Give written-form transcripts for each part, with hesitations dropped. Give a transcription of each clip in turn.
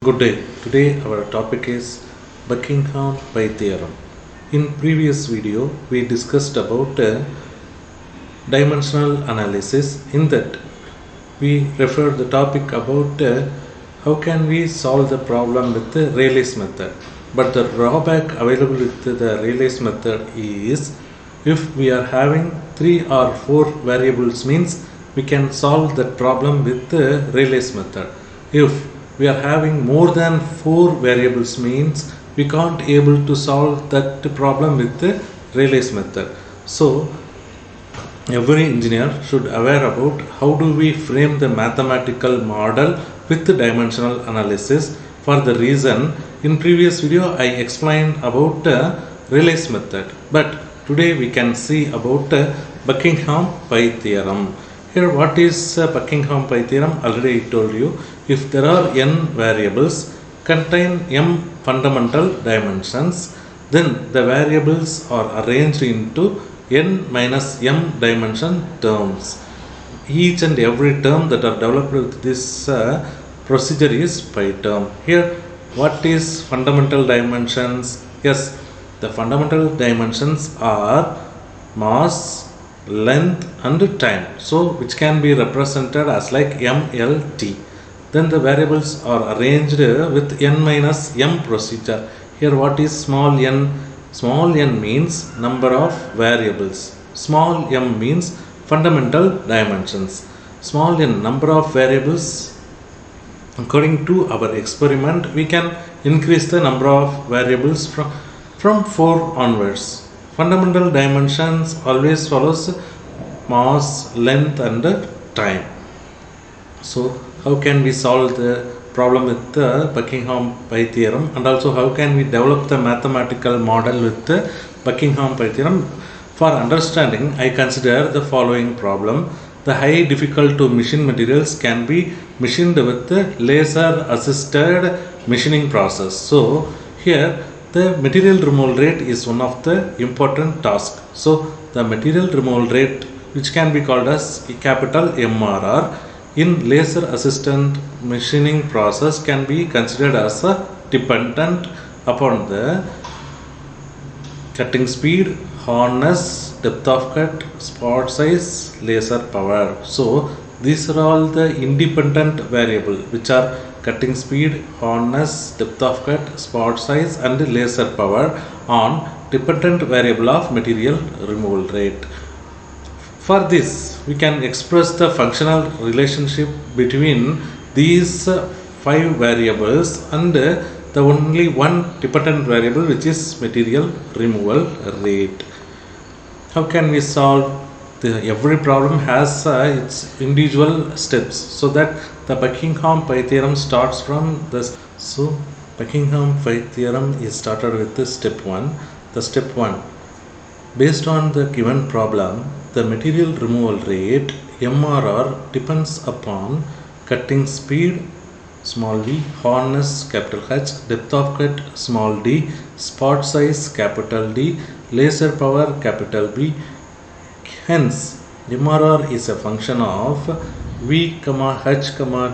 Good day. Today our topic is Buckingham Pi theorem. In previous video we discussed about dimensional analysis. In that we referred the topic about how can we solve the problem with the Rayleigh's method. But the drawback available with the Rayleigh's method is if we are having 3 or 4 variables means we can solve that problem with the Rayleigh's method. If we are having more than 4 variables means we can't able to solve that problem with the Rayleigh's method. So every engineer should aware about how do we frame the mathematical model with the dimensional analysis. For the reason in previous video I explained about Rayleigh's method, but today we can see about Buckingham Pi theorem. Here what is Buckingham Pi theorem? Already I told you, if there are n variables contain m fundamental dimensions, then the variables are arranged into n minus m dimension terms. Each and every term that are developed with this procedure is pi term. Here what is fundamental dimensions? Yes, the fundamental dimensions are mass, length and time, so which can be represented as like mlt. Then the variables are arranged with n minus m procedure. Here what is small n? Small n means number of variables, small m means fundamental dimensions. Small n number of variables. According to our experiment we can increase the number of variables from 4 onwards. Fundamental dimensions always follows mass, length and time. So how can we solve the problem with the Buckingham Pi theorem, and also how can we develop the mathematical model with the Buckingham Pi theorem? For understanding I consider the following problem. The high difficult to machine materials can be machined with the laser assisted machining process. So here the material removal rate is one of the important tasks. So the material removal rate, which can be called as capital MRR, in laser assisted machining process can be considered as a dependent upon the cutting speed, hardness, depth of cut, spot size, laser power. So these are all the independent variable which are cutting speed, hardness, depth of cut, spot size and laser power on dependent variable of material removal rate. For this we can express the functional relationship between these 5 variables and the only one dependent variable, which is material removal rate. How can we solve? Every problem has its individual steps, so that the Buckingham Pi theorem starts from this. So Buckingham Pi theorem is started with the step 1. The step 1, based on the given problem, the material removal rate MRR depends upon cutting speed small v, hardness capital H, depth of cut small d, spot size capital D, laser power capital B. Hence MRR is a function of v, h,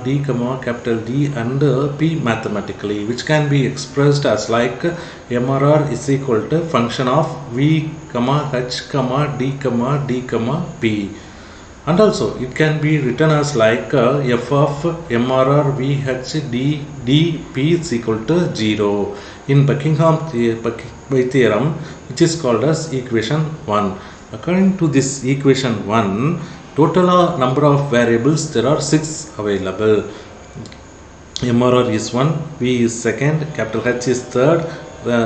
d, capital D and p mathematically, which can be expressed as like MRR is equal to function of v, h, d, p. And also it can be written as like f of MRR v, h, d, p is equal to 0 in Buckingham Pi theorem, which is called as equation 1. According to this equation 1, total number of variables there are 6 available. MRR is 1, V is second, capital H is third,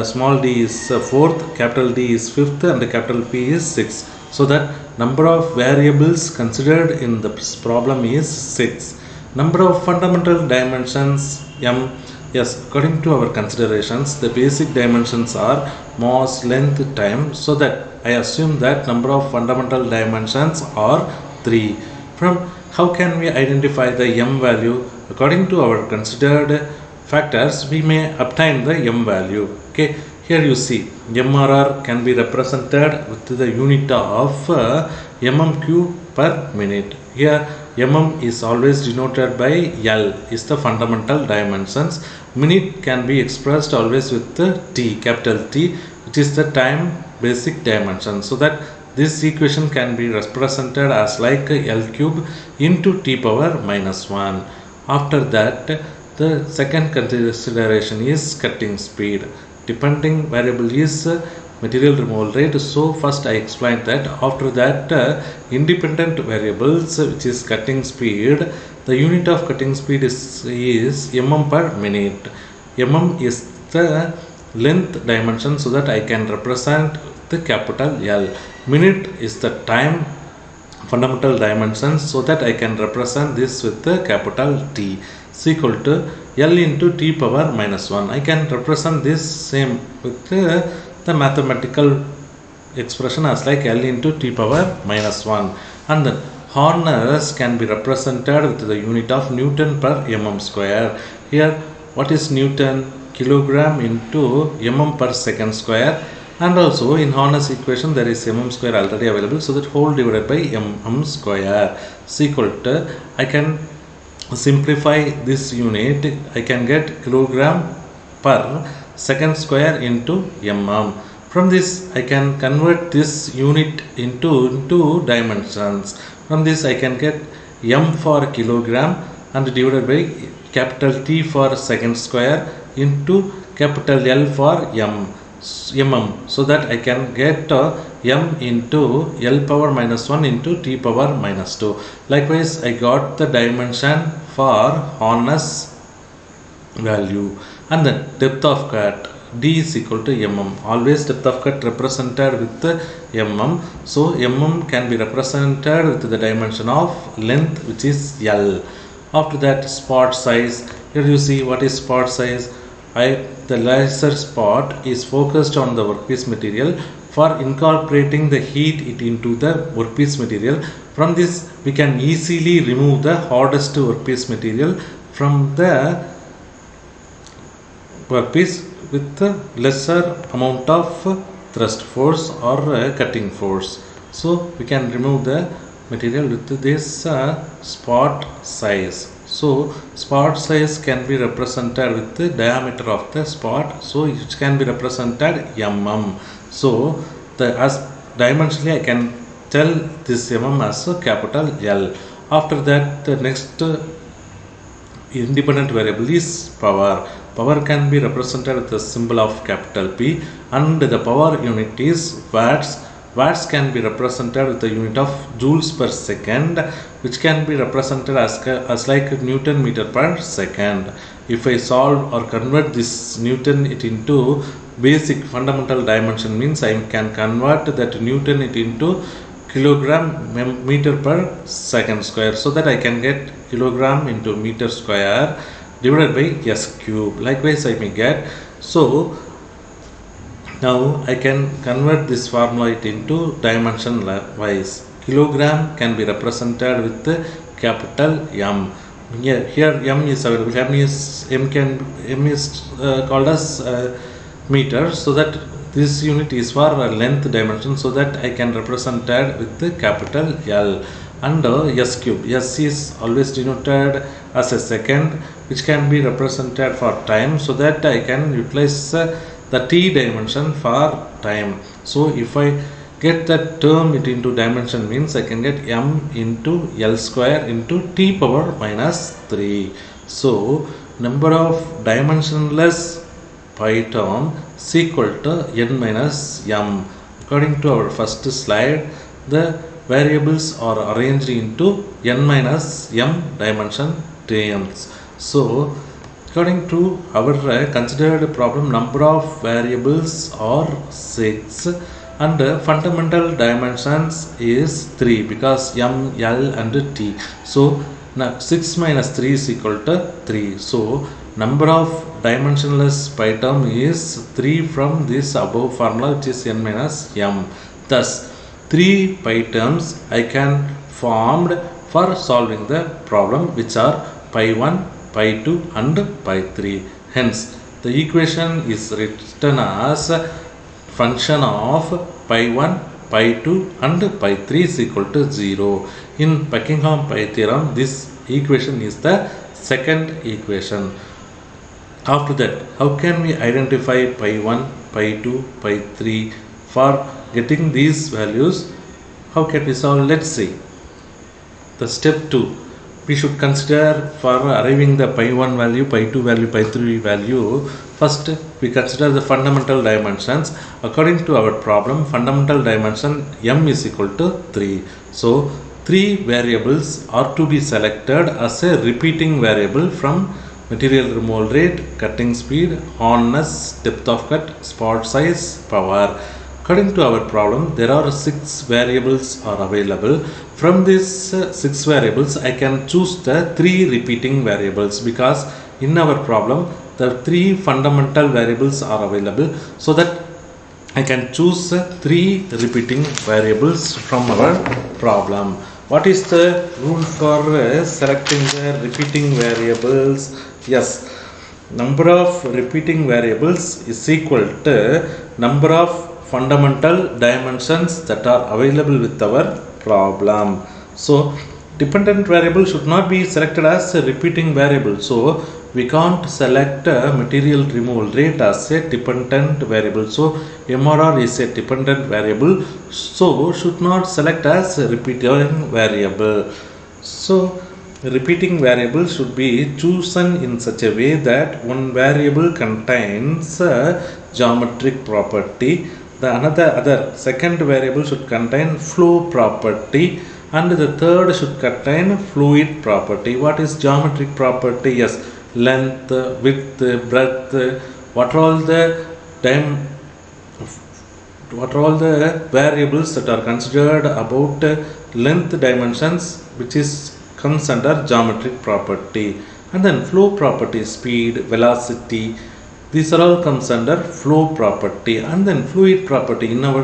small d is fourth, capital D is fifth and capital P is sixth. So that number of variables considered in the problem is 6. Number of fundamental dimensions m. Yes, according to our considerations, the basic dimensions are mass, length, time. So that I assume that number of fundamental dimensions are 3. From how can we identify the m value? According to our considered factors, we may obtain the m value. Okay, here you see MRR can be represented with the unit of mm cube per minute. Here mm is always denoted by L is the fundamental dimensions. Minute can be expressed always with the T, capital T, which is the time basic dimension. So that this equation can be represented as like L cube into T power minus 1. After that, the second consideration is cutting speed. Depending variable is material removal rate. So first I explained that. After that, independent variables, which is cutting speed, the unit of cutting speed is mm per minute. Mm is the length dimension, so that I can represent the capital L. Minute is the time fundamental dimensions, so that I can represent this with the capital T is equal to L into T power minus 1. I can represent this same with the mathematical expression as like L into T power minus 1. And then Horner's can be represented with the unit of Newton per mm square. Here, what is Newton? Kilogram into mm per second square. And also in Horner's equation there is mm square already available, so that whole divided by mm square is equal to, I can simplify this unit, I can get kilogram per second square into mm. From this I can convert this unit into dimensions. From this I can get m for kilogram and divided by capital T for second square into capital L for mm, so that I can get m into L power minus 1 into T power minus 2. Likewise, I got the dimension for Horner's value. And then depth of cut, D is equal to mm. Always depth of cut represented with mm. So mm can be represented with the dimension of length, which is L. After that, spot size. Here you see what is spot size. The laser spot is focused on the workpiece material for incorporating the heat into the workpiece material. From this we can easily remove the hardest workpiece material from the workpiece with the lesser amount of thrust force or cutting force. So we can remove the material with this spot size. So spot size can be represented with the diameter of the spot, so it can be represented mm. So as dimensionally I can tell this mm as a capital L. After that, the next independent variable is power. Power can be represented with the symbol of capital P, and the power unit is watts. Watts can be represented with the unit of joules per second, which can be represented as like Newton meter per second. If I solve or convert this Newton it into basic fundamental dimension, means I can convert that Newton it into kilogram meter per second square, so that I can get kilogram into meter square divided by s cube. Likewise I may get, so now I can convert this formula into dimension wise. Kilogram can be represented with the capital M. Here M is available. M is called as meter, so that this unit is for length dimension, so that I can represent that with the capital L. And s cube. S is always denoted as a second, which can be represented for time, so that I can utilize the t dimension for time. So if I get that term it into dimension, means I can get m into L square into t power minus 3. So number of dimensionless pi term is equal to n minus m. According to our first slide, the variables are arranged into n minus m dimension terms. So according to our considered problem, number of variables are 6 and fundamental dimensions is 3, because m, l and t. So now 6 minus 3 is equal to 3. So number of dimensionless pi term is 3 from this above formula, which is n minus m. Thus 3 pi terms I can formed for solving the problem, which are pi 1, pi 2 and pi 3. Hence the equation is written as function of pi 1, pi 2 and pi 3 is equal to 0. In Buckingham pi theorem, this equation is the second equation. After that, how can we identify pi 1, pi 2, pi 3? For getting these values, how can we solve? Let's see. The step 2, we should consider for arriving the pi 1 value, pi 2 value, pi 3 value. First, we consider the fundamental dimensions. According to our problem, fundamental dimension m is equal to 3. So, 3 variables are to be selected as a repeating variable from material removal rate, cutting speed, hardness, depth of cut, spot size, power. According to our problem, there are 6 variables are available. From these 6 variables, I can choose the 3 repeating variables, because in our problem, the 3 fundamental variables are available, so that I can choose 3 repeating variables from our problem. What is the rule for selecting the repeating variables? Yes, number of repeating variables is equal to number of fundamental dimensions that are available with our problem. So, dependent variable should not be selected as a repeating variable. So, we can't select a material removal rate as a dependent variable. So, MRR is a dependent variable. So, should not select as a repeating variable. So, repeating variable should be chosen in such a way that one variable contains a geometric property, the other second variable should contain flow property, and the third should contain fluid property. What is geometric property? Yes, length, width, breadth, what are all the variables that are considered about length dimensions, which is comes under geometric property. And then flow property, speed, velocity, these are all comes under flow property. And then fluid property, in our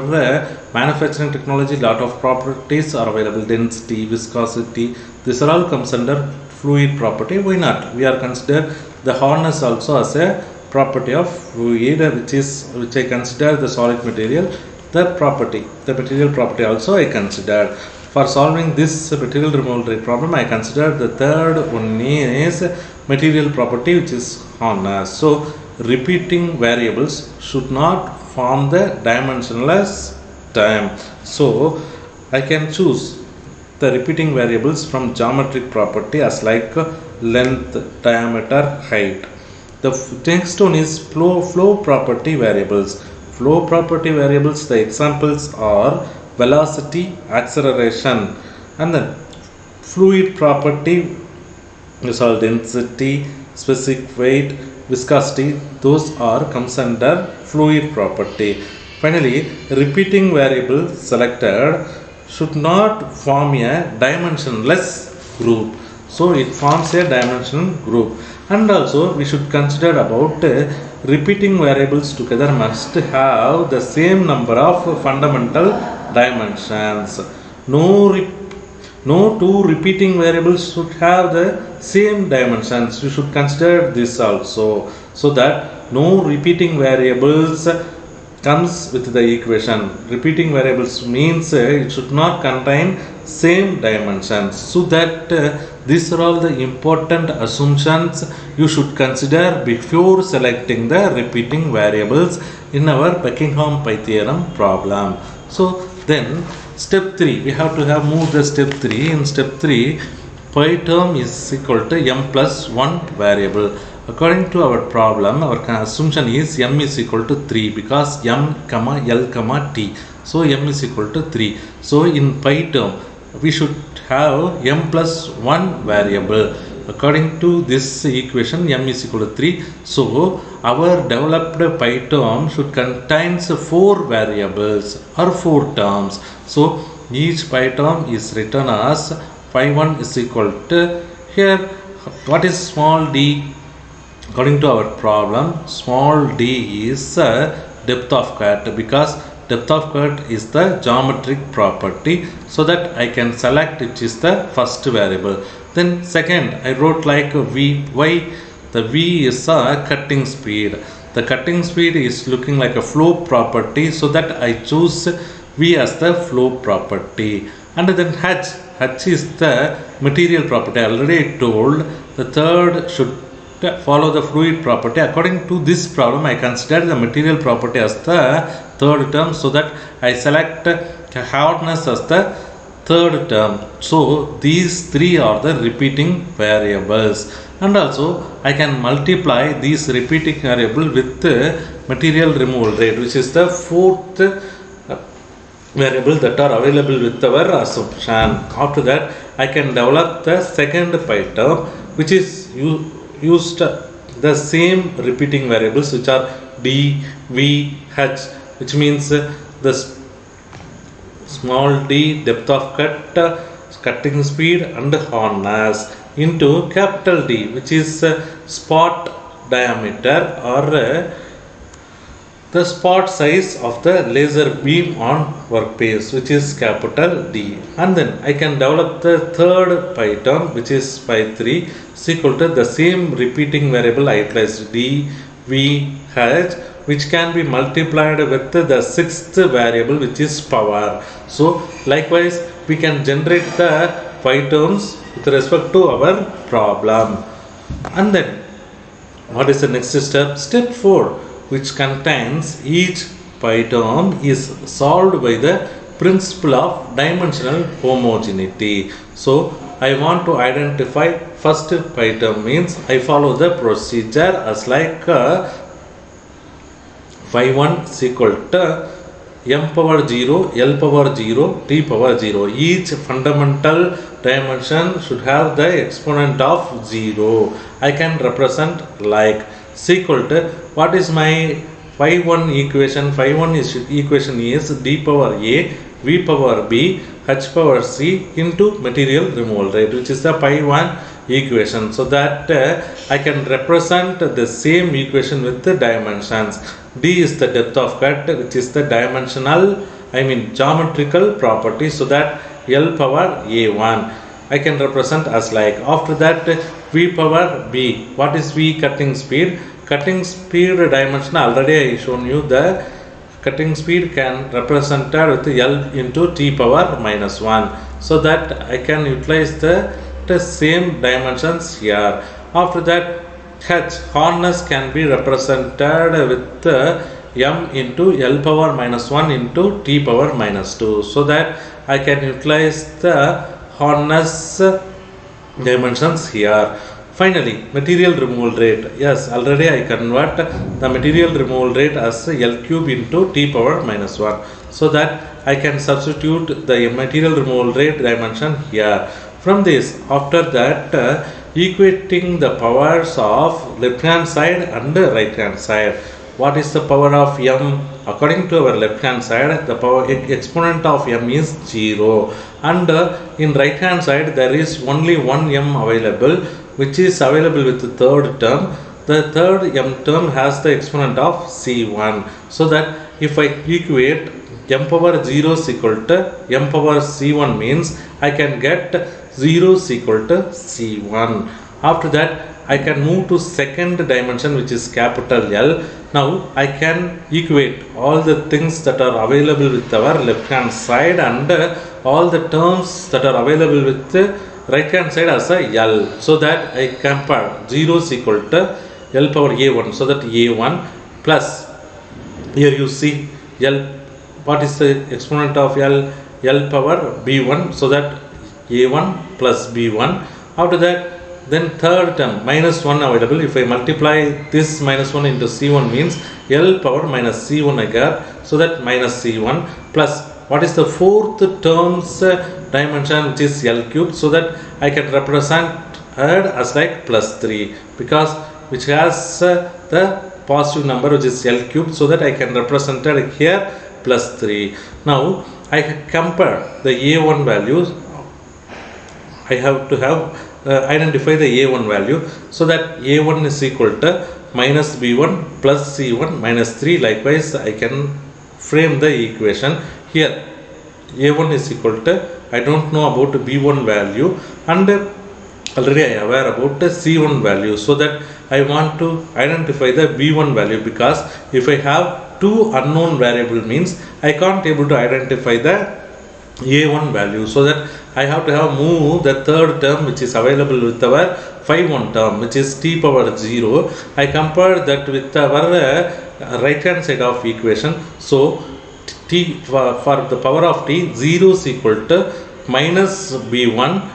manufacturing technology, lot of properties are available: density, viscosity, these are all comes under fluid property. Why not? We are consider the hardness also as a property of fluid, which I consider the solid material. The material property also I consider. For solving this material removal rate problem, I consider the third one is material property, which is hardness. So, repeating variables should not form the dimensionless term. So, I can choose the repeating variables from geometric property as like length, diameter, height. The next one is flow property variables. Flow property variables, the examples are velocity, acceleration, and then fluid property is all density, specific weight, viscosity. Those are comes under fluid property. Finally, repeating variable selected should not form a dimensionless group. So it forms a dimensional group. And also we should consider about repeating variables together must have the same number of fundamental dimensions. No two repeating variables should have the same dimensions. You should consider this also, so that no repeating variables comes with the equation. Repeating variables means it should not contain same dimensions. So that these are all the important assumptions you should consider before selecting the repeating variables in our Buckingham pi theorem problem. So then step 3, we have to have moved the step 3. In step 3, pi term is equal to m plus 1 variable. According to our problem, our assumption is m is equal to 3, because m, l, t. So m is equal to 3. So in pi term, we should have m plus 1 variable. According to this equation, m is equal to 3. So our developed pi term should contain 4 variables or 4 terms. So each pi term is written as pi 1 is equal to, here what is small d? According to our problem, small d is depth of cut, because depth of cut is the geometric property, so that I can select which is the first variable. Then second, I wrote like v. Why? The v is a cutting speed. The cutting speed is looking like a flow property, so that I choose V as the flow property. And then H is the material property. I already told the third should follow the fluid property. According to this problem, I consider the material property as the third term, so that I select hardness as the third term. So these three are the repeating variables, and also I can multiply these repeating variable with the material removal rate, which is the fourth variable that are available with our assumption. After that, I can develop the second pi term, which is used the same repeating variables, which are d, v, h, which means the small d depth of cut, cutting speed and hardness, into capital D, which is spot diameter or the spot size of the laser beam on workpiece, which is capital D. And then I can develop the third pi term, which is pi 3, is equal to the same repeating variable I utilized d, v, h, which can be multiplied with the sixth variable, which is power. So likewise we can generate the pi terms with respect to our problem. And then what is the next step? Step 4, which contains each pi term, is solved by the principle of dimensional homogeneity. So I want to identify first pi term, means I follow the procedure as like phi 1 is equal to m power 0, L power 0, T power 0. Each fundamental dimension should have the exponent of 0. I can represent like is equal to, what is my phi 1 equation? Phi 1 equation is d power a, v power b, h power c into material removal rate, which is the phi 1 equation. So that I can represent the same equation with the dimensions. D is the depth of cut, which is the geometrical property, so that L power a1 I can represent as like. After that, v power b, what is v? Cutting speed. Cutting speed dimension, already I shown you the cutting speed can represent with L into t power minus 1, so that I can utilize the same dimensions here. After that, h, hardness can be represented with m into L power minus 1 into t power minus 2, so that I can utilize the hardness dimensions here. Finally, material removal rate. Yes, already I convert the material removal rate as L cube into t power minus 1, so that I can substitute the material removal rate dimension here. From this, after that, equating the powers of left hand side and right hand side. What is the power of m? According to our left hand side, the power exponent of m is 0, and in right hand side there is only one m available, which is available with the third term. The third m term has the exponent of c1, so that if I equate m power 0 is equal to m power c1, means I can get 0 is equal to c1. After that, I can move to second dimension, which is capital L. Now I can equate all the things that are available with our left hand side and all the terms that are available with the right hand side as a L, so that I compare 0 is equal to L power a1, so that a1 plus, here you see L, what is the exponent of L? L power b1, so that a1 plus b1. After that, then third term minus 1 available. If I multiply this minus 1 into c1, means L power minus c1 I got, so that minus c1 plus, what is the fourth term's dimension, which is L cube, so that I can represent it as like plus 3, because which has the positive number, which is L cube, so that I can represent it here plus 3. Now I compare the a1 values. I have to have identify the a1 value, so that a1 is equal to minus b1 plus c1 minus 3. Likewise, I can frame the equation here. a1 is equal to, I don't know about b1 value, and already I am aware about the c1 value, so that I want to identify the b1 value, because if I have two unknown variable means I can't able to identify the a1 value, so that I have to have move the third term which is available with our phi 1 term, which is t power 0. I compare that with our right hand side of equation. So t for the power of t, 0 is equal to minus b1,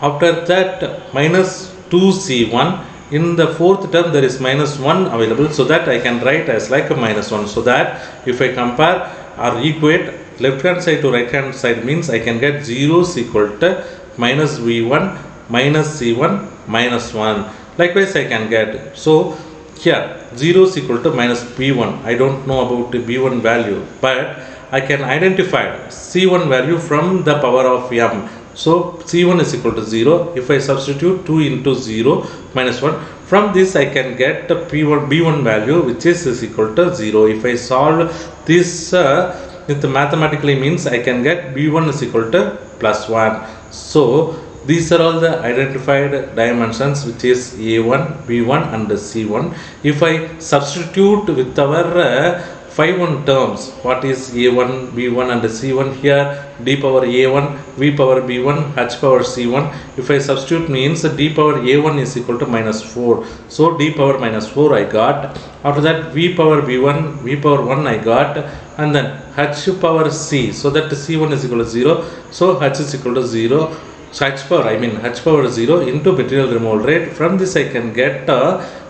after that minus 2c1. In the fourth term there is minus 1 available, so that I can write as like a minus 1, so that if I compare or equate left hand side to right hand side means I can get 0 is equal to minus v1 minus c1 minus 1. Likewise I can get, so here 0 is equal to minus b1. I don't know about the b1 value, but I can identify c1 value from the power of m. So c1 is equal to 0. If I substitute 2 into 0 minus 1, from this I can get the b1 value, which is equal to 0. If I solve this it mathematically means I can get b1 is equal to plus 1. So these are all the identified dimensions, which is a1, b1 and c1. If I substitute with our phi 1 terms, what is a1, b1 and c1 here, d power a1, v power b1, h power c1. If I substitute means d power a1 is equal to minus 4. So d power minus 4 I got. After that v power b1, v power 1 I got, and then h power c, so that c1 is equal to 0. So h is equal to 0. So h power 0 into material removal rate. From this I can get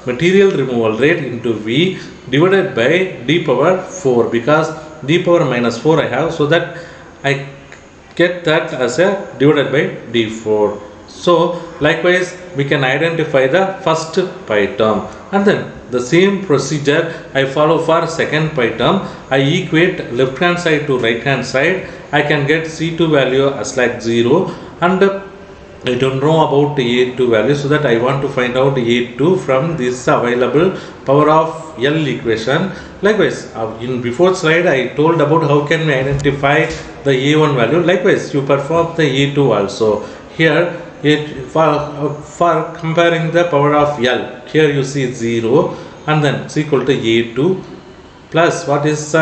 material removal rate into v divided by d power 4, because d power minus 4 I have, so that I get that as a divided by d4. So likewise we can identify the first pi term, and then the same procedure I follow for second pi term. I equate left hand side to right hand side. I can get c2 value as like 0, and I don't know about a2 value, so that I want to find out a2 from this available power of L equation. Likewise in before slide I told about how can we identify the a1 value. Likewise you perform the a2 also. Here for comparing the power of L, here you see 0, and then it's equal to a2 plus what is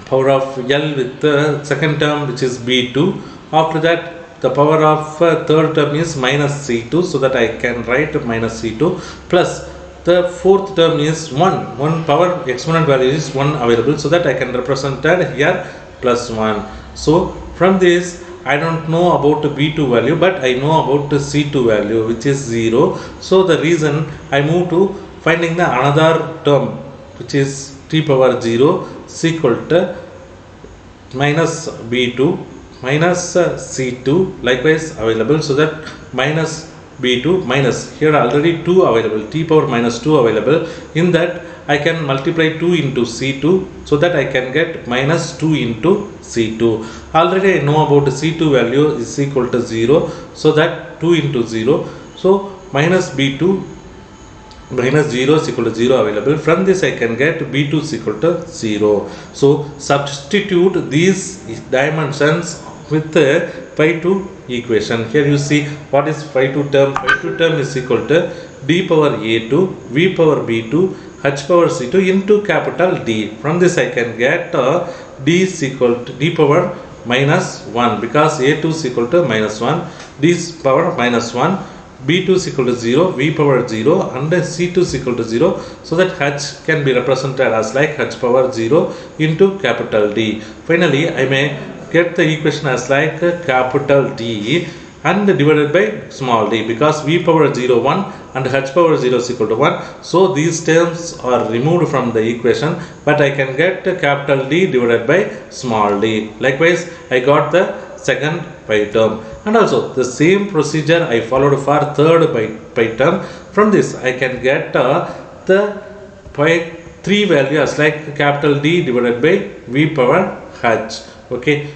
power of L with the second term, which is b2. After that the power of third term is minus c2, so that I can write minus c2, plus the fourth term is 1 power exponent value is 1 available, so that I can represent that here plus 1. So from this I don't know about the b2 value, but I know about the c2 value, which is 0. So the reason I move to finding the another term, which is t power 0 is equal to minus b2 minus c2 likewise available, so that minus b2 minus, here already 2 available, t power minus 2 available. In that I can multiply 2 into c2, so that I can get minus 2 into c2. Already I know about c2 value is equal to 0, so that 2 into 0, so minus b2 minus 0 is equal to 0 available. From this I can get b2 is equal to 0. So substitute these dimensions with the phi 2 equation. Here you see what is phi 2 term. Phi 2 term is equal to d power a2, v power b2, h power c2 into capital D. From this I can get d is equal to d power minus 1, because a2 is equal to minus 1, d is power minus 1, b2 is equal to 0, v power 0, and c2 is equal to 0, so that h can be represented as like h power 0 into capital D. Finally I may get the equation as like capital D and divided by small d, because v power 0 1 and h power 0 is equal to 1. So these terms are removed from the equation, but I can get capital D divided by small d. Likewise I got the second pi term, and also the same procedure I followed for third pi term. From this I can get the pi 3 value as like capital D divided by v power h. Okay,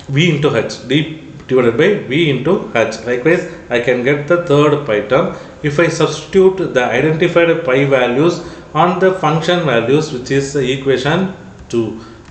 v into h, d divided by v into h. Likewise I can get the third pi term. If I substitute the identified pi values on the function values, which is equation 2,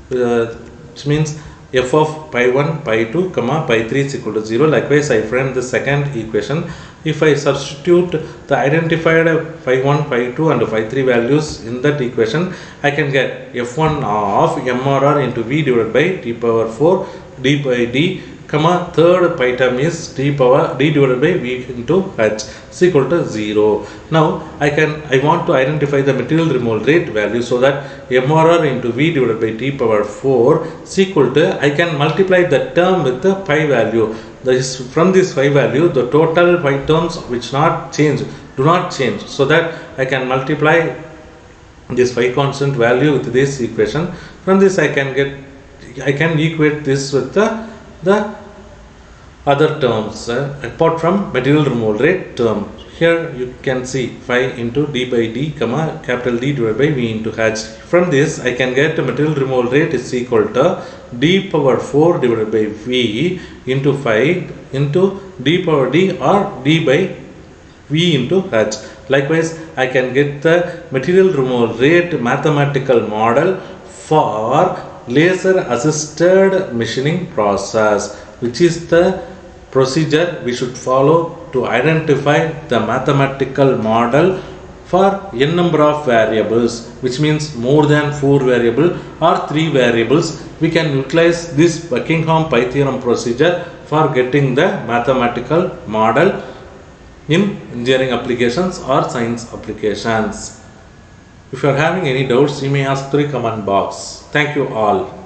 which means f of pi 1 pi 2 comma pi 3 is equal to 0. Likewise I find the second equation. If I substitute the identified phi 1, phi 2 and phi 3 values in that equation, I can get f1 of MRR into V divided by t power 4 d by d, comma third pi term is d divided by V into H is equal to 0. Now I want to identify the material removal rate value, so that MRR into V divided by t power 4 is equal to, I can multiply the term with the pi value. From this phi value, the total pi terms which do not change, so that I can multiply this phi constant value with this equation. From this I can equate this with the other terms apart from material removal rate term. Here you can see phi into d by d, comma capital D divided by V into H. From this I can get the material removal rate is equal to d power 4 divided by V into phi into d power d or d by V into H. Likewise, I can get the material removal rate mathematical model for laser assisted machining process, which is the procedure we should follow to identify the mathematical model for n number of variables, which means more than 4 variables or 3 variables. We can utilize this Buckingham pi theorem procedure for getting the mathematical model in engineering applications or science applications. If you are having any doubts, you may ask through the comment box. Thank you all.